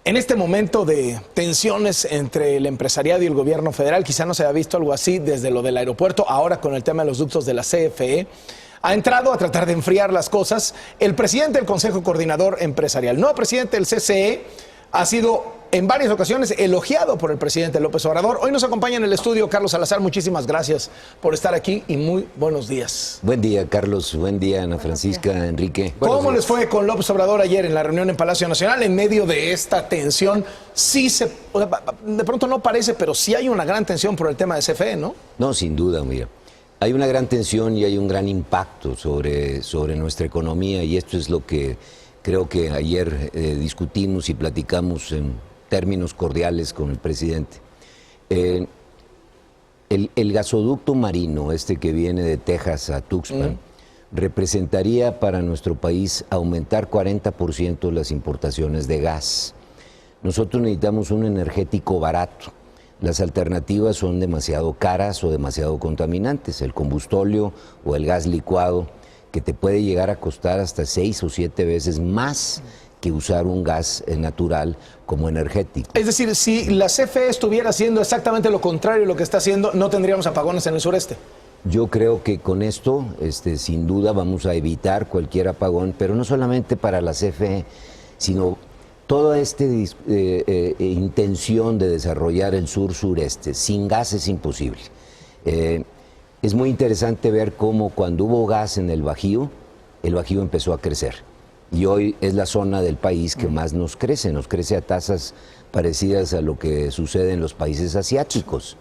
En este momento de tensiones entre el empresariado y el gobierno federal, quizá no se haya visto algo así desde lo del aeropuerto, ahora con el tema de los ductos de la CFE, ha entrado a tratar de enfriar las cosas el presidente del Consejo Coordinador Empresarial, no presidente del CCE, ha sido en varias ocasiones elogiado por el presidente López Obrador. Hoy nos acompaña en el estudio Carlos Salazar. Muchísimas gracias por estar aquí y muy buenos días. Buen día, Carlos. Buen día, Ana Francisca, Enrique. ¿Cómo les fue con López Obrador ayer en la reunión en Palacio Nacional en medio de esta tensión? Sí de pronto no parece, pero sí hay una gran tensión por el tema de CFE, ¿no? No, sin duda, mira. Hay una gran tensión y hay un gran impacto sobre nuestra economía, y esto es lo que creo que ayer discutimos y platicamos en términos cordiales con el presidente. El gasoducto marino, este que viene de Texas a Tuxpan, representaría para nuestro país aumentar 40% las importaciones de gas. Nosotros necesitamos un energético barato. Las alternativas son demasiado caras o demasiado contaminantes. El combustóleo o el gas licuado, que te puede llegar a costar hasta 6 o 7 veces más que usar un gas natural como energético. Es decir, si la CFE estuviera haciendo exactamente lo contrario de lo que está haciendo, no tendríamos apagones en el sureste. Yo creo que con esto, sin duda, vamos a evitar cualquier apagón, pero no solamente para la CFE, sino toda esta intención de desarrollar el sur-sureste. Sin gas es imposible. Es muy interesante ver cómo cuando hubo gas en el Bajío empezó a crecer. Y hoy es la zona del país que más nos crece a tasas parecidas a lo que sucede en los países asiáticos.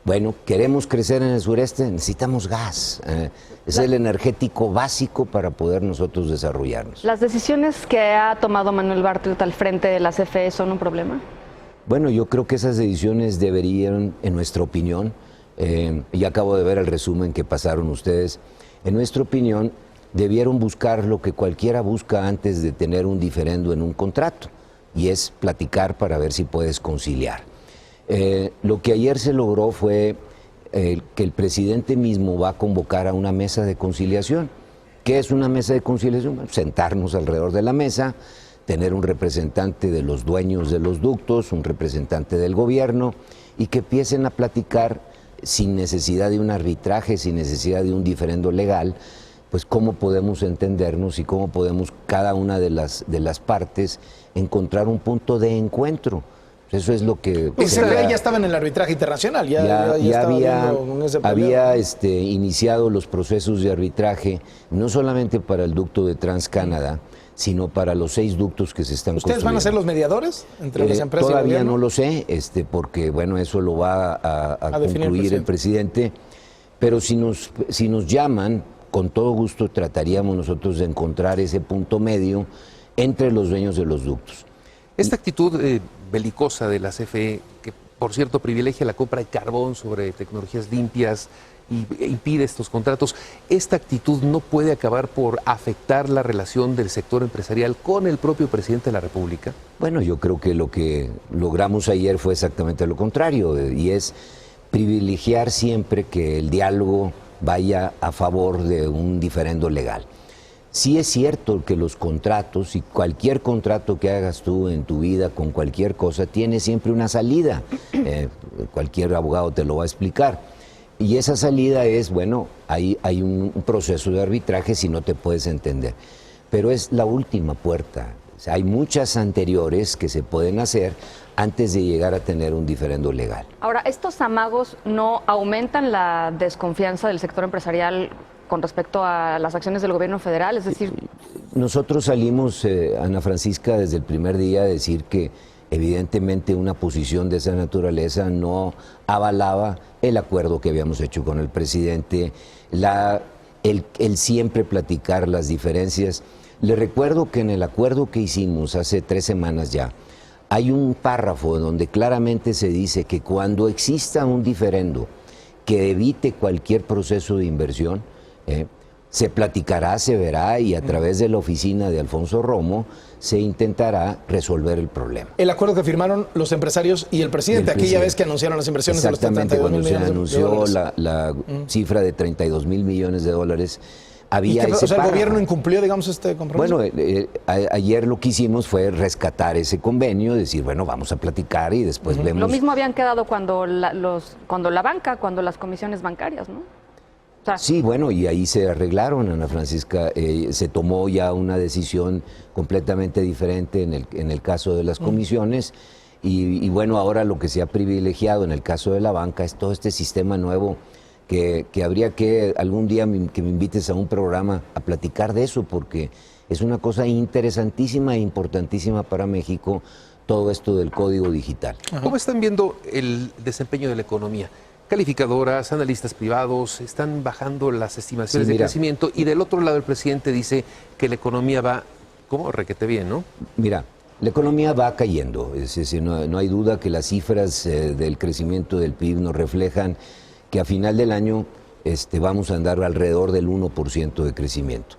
Bueno, queremos crecer en el sureste, necesitamos gas. Es el energético básico para poder nosotros desarrollarnos. ¿Las decisiones que ha tomado Manuel Bartlett al frente de la CFE son un problema? Bueno, yo creo que esas decisiones deberían, en nuestra opinión, y acabo de ver el resumen que pasaron ustedes, en nuestra opinión, debieron buscar lo que cualquiera busca antes de tener un diferendo en un contrato, y es platicar para ver si puedes conciliar. Lo que ayer se logró fue que el presidente mismo va a convocar a una mesa de conciliación. ¿Qué es una mesa de conciliación? Bueno, sentarnos alrededor de la mesa, tener un representante de los dueños de los ductos, un representante del gobierno, y que empiecen a platicar sin necesidad de un arbitraje, sin necesidad de un diferendo legal, pues cómo podemos entendernos y cómo podemos cada una de las partes encontrar un punto de encuentro. Eso es lo que... Israel ya estaba en el arbitraje internacional, ya había iniciado los procesos de arbitraje, no solamente para el ducto de TransCanada, sino para los 6 ductos que se están construyendo. ¿Ustedes van a ser los mediadores entre las empresas y el Todavía gobierno? no lo sé, porque bueno, eso lo va a concluir el presidente, pero si nos llaman, con todo gusto trataríamos nosotros de encontrar ese punto medio entre los dueños de los ductos. Esta actitud belicosa de la CFE, que por cierto privilegia la compra de carbón sobre tecnologías limpias y impide estos contratos, ¿esta actitud no puede acabar por afectar la relación del sector empresarial con el propio presidente de la República? Bueno, yo creo que lo que logramos ayer fue exactamente lo contrario, y es privilegiar siempre que el diálogo vaya a favor de un diferendo legal. Sí es cierto que los contratos, y cualquier contrato que hagas tú en tu vida con cualquier cosa, tiene siempre una salida. Cualquier abogado te lo va a explicar. Y esa salida es, bueno, hay un proceso de arbitraje si no te puedes entender. Pero es la última puerta. O sea, hay muchas anteriores que se pueden hacer antes de llegar a tener un diferendo legal. Ahora, ¿estos amagos no aumentan la desconfianza del sector empresarial con respecto a las acciones del gobierno federal? Es decir... Nosotros salimos, Ana Francisca, desde el primer día a decir que evidentemente una posición de esa naturaleza no avalaba el acuerdo que habíamos hecho con el presidente, el siempre platicar las diferencias. Le recuerdo que en el acuerdo que hicimos hace 3 semanas ya, hay un párrafo donde claramente se dice que cuando exista un diferendo que evite cualquier proceso de inversión, se platicará, se verá, y a través de la oficina de Alfonso Romo se intentará resolver el problema. El acuerdo que firmaron los empresarios y el presidente, aquella vez que anunciaron las inversiones de los 32 mil millones de dólares. Exactamente, cuando se anunció la cifra de 32 mil millones de dólares, había ese o sea, el párrafo. gobierno incumplió, digamos, este compromiso. Bueno, ayer lo que hicimos fue rescatar ese convenio, decir, bueno, vamos a platicar y después vemos. Lo mismo habían quedado cuando la banca, cuando las comisiones bancarias, ¿no? O sea, Sí, bueno, y ahí se arreglaron, Ana Francisca. Se tomó ya una decisión completamente diferente en el caso de las comisiones. Y bueno, ahora lo que se ha privilegiado en el caso de la banca es todo este sistema nuevo que habría que algún día que me invites a un programa a platicar de eso, porque es una cosa interesantísima e importantísima para México, todo esto del código digital. ¿Cómo están viendo el desempeño de la economía? Calificadoras, analistas privados, están bajando las estimaciones Sí, de mira. crecimiento y del otro lado el presidente dice que la economía va, ¿cómo? Requete bien, ¿no? Mira, la economía va cayendo, es decir, no hay duda que las cifras del crecimiento del PIB nos reflejan que a final del año vamos a andar alrededor del 1% de crecimiento.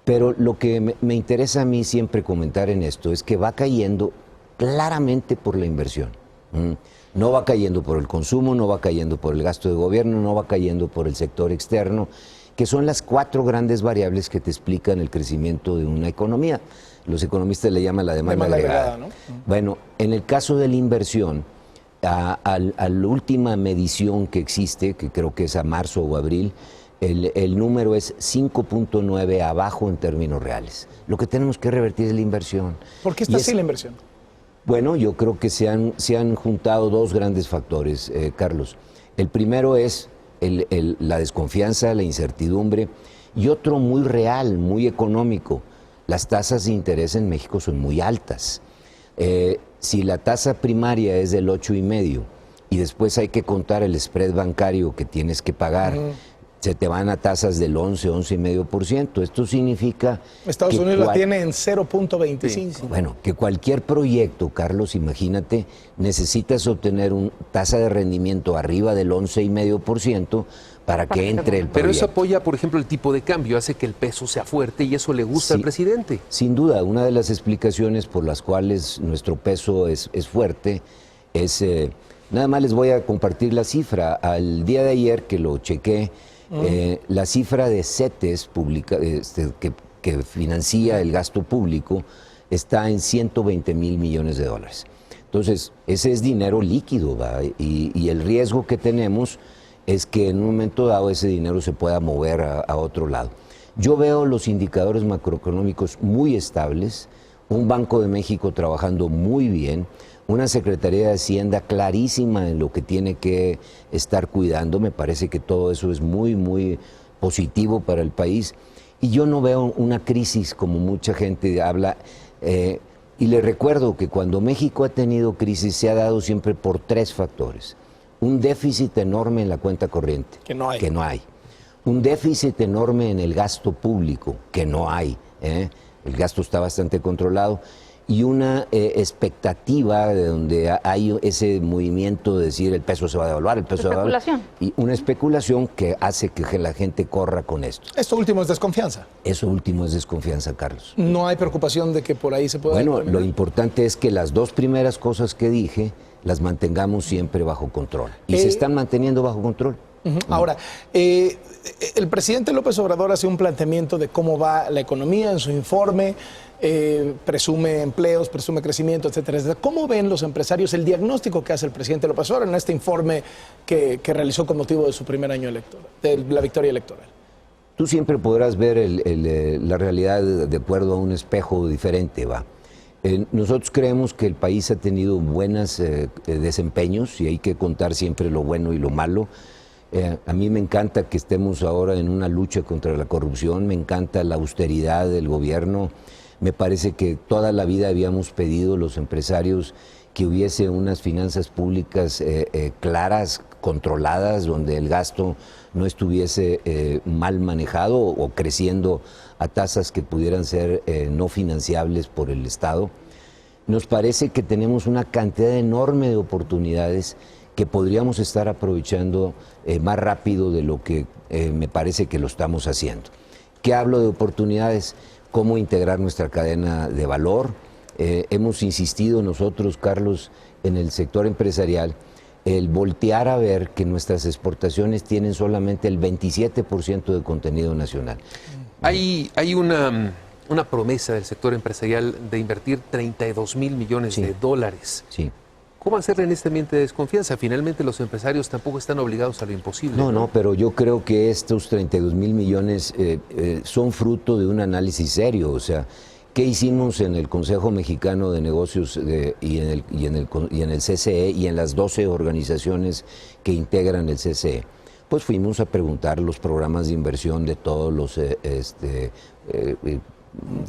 Pero lo que me interesa a mí siempre comentar en esto es que va cayendo claramente por la inversión. No va cayendo por el consumo, no va cayendo por el gasto de gobierno, no va cayendo por el sector externo, que son las 4 grandes variables que te explican el crecimiento de una economía. Los economistas le llaman la demanda agregada. ¿no? Bueno, en el caso de la inversión, a la última medición que existe, que creo que es a marzo o abril, el número es 5.9 abajo en términos reales. Lo que tenemos que revertir es la inversión. ¿Por qué está así la inversión? Bueno, yo creo que se han juntado 2 grandes factores, Carlos. El primero es la desconfianza, la incertidumbre, y otro muy real, muy económico. Las tasas de interés en México son muy altas. Si la tasa primaria es del 8,5 y después hay que contar el spread bancario que tienes que pagar, se te van a tasas del 11,5%. Esto significa Estados que Unidos la tiene en 0.25. bueno, que cualquier proyecto, Carlos, imagínate, necesitas obtener una tasa de rendimiento arriba del 11,5% para que entre el proyecto. Pero eso apoya, por ejemplo, el tipo de cambio, hace que el peso sea fuerte y eso le gusta al presidente. Sin duda, una de las explicaciones por las cuales nuestro peso es fuerte es, nada más les voy a compartir la cifra. Al día de ayer que lo chequé, la cifra de CETES que financia el gasto público está en 120 mil millones de dólares. Entonces, ese es dinero líquido, ¿va? Y el riesgo que tenemos es que en un momento dado ese dinero se pueda mover a otro lado. Yo veo los indicadores macroeconómicos muy estables, un Banco de México trabajando muy bien, una Secretaría de Hacienda clarísima en lo que tiene que estar cuidando. Me parece que todo eso es muy, muy positivo para el país. Y yo no veo una crisis como mucha gente habla. Y le recuerdo que cuando México ha tenido crisis se ha dado siempre por 3 factores. Un déficit enorme en la cuenta corriente, Que no hay. Un déficit enorme en el gasto público, que no hay. El gasto está bastante controlado. Y una expectativa de donde hay ese movimiento de decir el peso se va a devaluar, el peso se va a devaluar. Y una especulación que hace que la gente corra con esto. Esto último es desconfianza. Eso último es desconfianza, Carlos. No hay preocupación de que por ahí se pueda... Bueno, lo importante es que las 2 primeras cosas que dije las mantengamos siempre bajo control. Y se están manteniendo bajo control. Ahora, el presidente López Obrador hace un planteamiento de cómo va la economía en su informe, presume empleos, presume crecimiento, etcétera, etcétera. ¿Cómo ven los empresarios el diagnóstico que hace el presidente López Obrador en este informe que realizó con motivo de su primer año electoral, de la victoria electoral? Tú siempre podrás ver la realidad de acuerdo a un espejo diferente, ¿va? Nosotros creemos que el país ha tenido buenos desempeños y hay que contar siempre lo bueno y lo malo. A mí me encanta que estemos ahora en una lucha contra la corrupción, me encanta la austeridad del gobierno. Me parece que toda la vida habíamos pedido los empresarios que hubiese unas finanzas públicas claras, controladas, donde el gasto no estuviese mal manejado o creciendo a tasas que pudieran ser no financiables por el Estado. Nos parece que tenemos una cantidad enorme de oportunidades que podríamos estar aprovechando más rápido de lo que me parece que lo estamos haciendo. ¿Qué hablo de oportunidades? Cómo integrar nuestra cadena de valor. Hemos insistido nosotros, Carlos, en el sector empresarial, el voltear a ver que nuestras exportaciones tienen solamente el 27% de contenido nacional. Hay una promesa del sector empresarial de invertir 32,000 millones de dólares. Sí. ¿Cómo hacerle en este ambiente de desconfianza? Finalmente los empresarios tampoco están obligados a lo imposible. No, pero yo creo que estos 32,000 millones son fruto de un análisis serio. O sea, ¿qué hicimos en el Consejo Mexicano de Negocios y en el CCE y en las 12 organizaciones que integran el CCE? Pues fuimos a preguntar los programas de inversión de todos los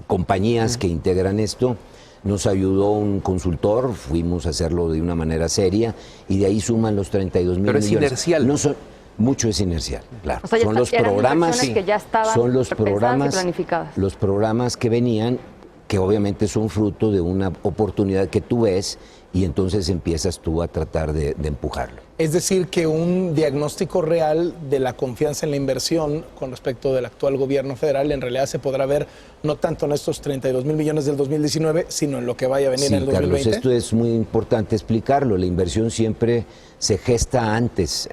compañías que integran esto. Nos ayudó un consultor, fuimos a hacerlo de una manera seria y de ahí suman los 32,000 millones. Pero es inercial. No son, mucho es inercial, claro. O sea, son los programas, que ya estaban son los pensadas y programas, planificadas. los programas que venían, que obviamente son fruto de una oportunidad que tú ves y entonces empiezas tú a tratar de empujarlo. Es decir, que un diagnóstico real de la confianza en la inversión con respecto del actual gobierno federal en realidad se podrá ver no tanto en estos 32,000 millones del 2019, sino en lo que vaya a venir en el 2020. Carlos, esto es muy importante explicarlo. La inversión siempre se gesta antes.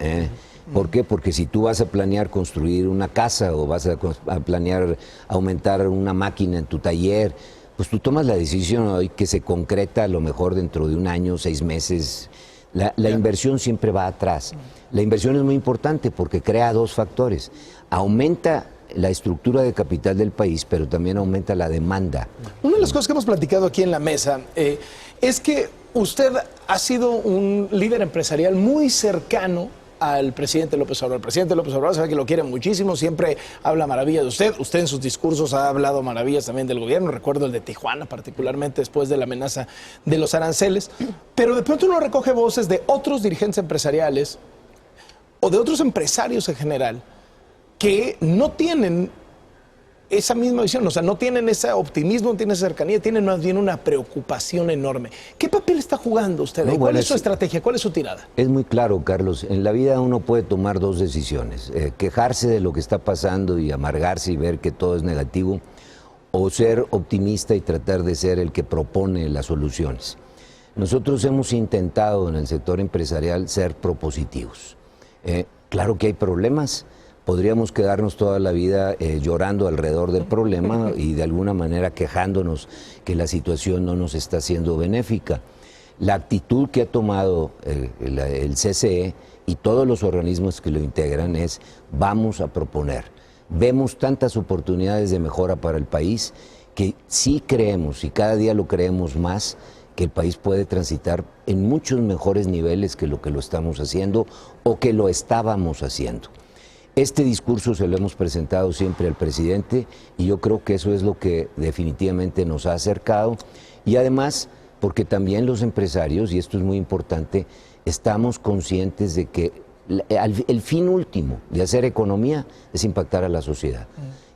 ¿Por qué? Porque si tú vas a planear construir una casa o vas a planear aumentar una máquina en tu taller, pues tú tomas la decisión hoy que se concreta a lo mejor dentro de un año, 6 meses. La inversión siempre va atrás. La inversión es muy importante porque crea 2 factores. Aumenta la estructura de capital del país, pero también aumenta la demanda. Una de las cosas que hemos platicado aquí en la mesa es que usted ha sido un líder empresarial muy cercano al presidente López Obrador. El presidente López Obrador sabe que lo quiere muchísimo, siempre habla maravillas de usted. Usted en sus discursos ha hablado maravillas también del gobierno. Recuerdo el de Tijuana, particularmente después de la amenaza de los aranceles. Pero de pronto uno recoge voces de otros dirigentes empresariales o de otros empresarios en general que no tienen esa misma visión, o sea, no tienen ese optimismo, no tienen esa cercanía, tienen más bien una preocupación enorme. ¿Qué papel está jugando usted ahí? ¿Cuál es su estrategia? ¿Cuál es su tirada? Es muy claro, Carlos. En la vida uno puede tomar 2 decisiones. Quejarse de lo que está pasando y amargarse y ver que todo es negativo, o ser optimista y tratar de ser el que propone las soluciones. Nosotros hemos intentado en el sector empresarial ser propositivos. Claro que hay problemas. Podríamos quedarnos toda la vida llorando alrededor del problema y de alguna manera quejándonos que la situación no nos está siendo benéfica. La actitud que ha tomado el CCE y todos los organismos que lo integran es: vamos a proponer. Vemos tantas oportunidades de mejora para el país que sí creemos, y cada día lo creemos más, que el país puede transitar en muchos mejores niveles que lo estamos haciendo o que lo estábamos haciendo. Este discurso se lo hemos presentado siempre al presidente y yo creo que eso es lo que definitivamente nos ha acercado, y además porque también los empresarios, y esto es muy importante, estamos conscientes de que el fin último de hacer economía es impactar a la sociedad.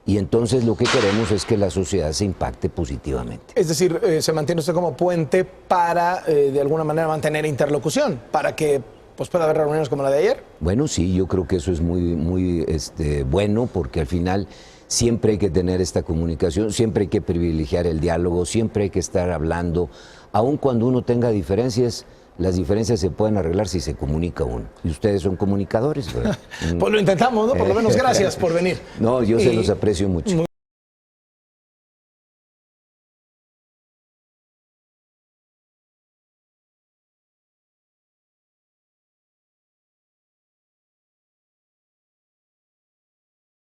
Y entonces lo que queremos es que la sociedad se impacte positivamente. Es decir, se mantiene usted como puente para, de alguna manera, mantener interlocución, para que pues puede haber reuniones como la de ayer. Bueno, sí, yo creo que eso es muy bueno, porque al final siempre hay que tener esta comunicación, siempre hay que privilegiar el diálogo, siempre hay que estar hablando, aun cuando uno tenga diferencias. Las diferencias se pueden arreglar si se comunica uno. Y ustedes son comunicadores, ¿verdad? Pues lo intentamos, ¿no? Por lo menos gracias por venir. No, yo se los aprecio mucho.